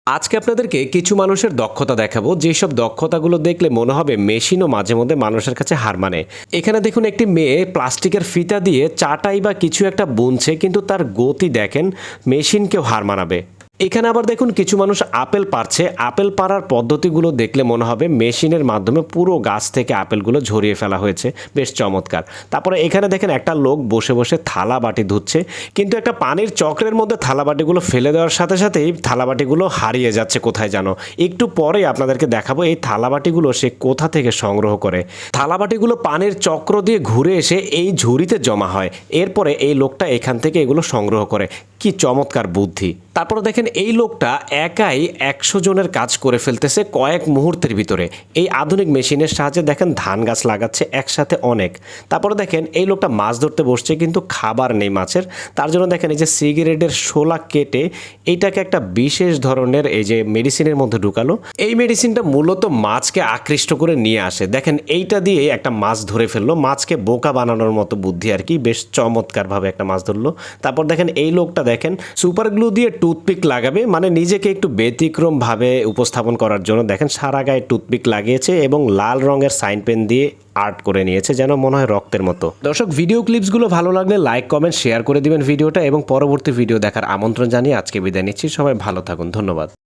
আজকে আপনাদেরকে কিছু মানুষের দক্ষতা দেখাবো, যেসব দক্ষতাগুলো দেখলে মনে হবে মেশিনও মাঝে মধ্যে মানুষের কাছে হার মানে। এখানে দেখুন একটি মেয়ে প্লাস্টিকের ফিতা দিয়ে চাটাই বা কিছু একটা বুনছে, কিন্তু তার গতি দেখেন মেশিনকেও হার মানাবে। এখানে আবার দেখুন কিছু মানুষ আপেল পাড়ছে। আপেল পাড়ার পদ্ধতিগুলো দেখলে মনে হবে মেশিনের মাধ্যমে পুরো গাছ থেকে আপেলগুলো ঝরিয়ে ফেলা হয়েছে, বেশ চমৎকার। তারপরে এখানে দেখেন একটা লোক বসে বসে থালা বাটি ধুচ্ছে, কিন্তু একটা পানির চক্রের মধ্যে থালা বাটিগুলো ফেলে দেওয়ার সাথে সাথেই থালা বাটিগুলো হারিয়ে যাচ্ছে কোথায় জানো। একটু পরে আপনাদেরকে দেখাবো এই থালা বাটিগুলো সে কোথা থেকে সংগ্রহ করে। থালা বাটিগুলো পানির চক্র দিয়ে ঘুরে এসে এই ঝুড়িতে জমা হয়, এরপরে এই লোকটা এখান থেকে এগুলো সংগ্রহ করে। কি চমৎকার বুদ্ধি। তারপরে দেখেন এই লোকটা একাই 100 জনের কাজ করে ফেলতেছে কয়েক মুহূর্তের ভিতরে। এই আধুনিক মেশিনের সাহায্যে দেখেন ধান গাছ লাগাচ্ছে একসাথে অনেক। তারপরে দেখেন এই লোকটা মাছ ধরতে বসছে, কিন্তু খাবার নেই মাছের। তার জন্য দেখেন এই যে সিগারেটের শোলা কেটে এইটাকে একটা বিশেষ ধরনের এই যে মেডিসিনের মধ্যে ঢুকালো। এই মেডিসিনটা মূলত মাছকে আকৃষ্ট করে নিয়ে আসে। দেখেন এইটা দিয়ে একটা মাছ ধরে ফেললো, মাছকে বোকা বানানোর মতো বুদ্ধি আর কি, বেশ চমৎকারভাবে একটা মাছ ধরলো। তারপর দেখেন এই লোকটা দেখেন সুপার গ্লু দিয়ে টুথপিক লাগাবে, মানে নিজেকে একটু ব্যতিক্রমভাবে উপস্থাপন করার জন্য দেখেন সারা গায়ে টুথপিক লাগিয়েছে এবং লাল রঙের সাইন পেন দিয়ে আর্ট করে নিয়েছে, যেন মনে হয় রক্তের মতো। দর্শক, ভিডিও ক্লিপসগুলো ভালো লাগলে লাইক কমেন্ট শেয়ার করে দিবেন ভিডিওটা, এবং পরবর্তী ভিডিও দেখার আমন্ত্রণ জানিয়ে আজকে বিদায় নিচ্ছি। সবাই ভালো থাকুন, ধন্যবাদ।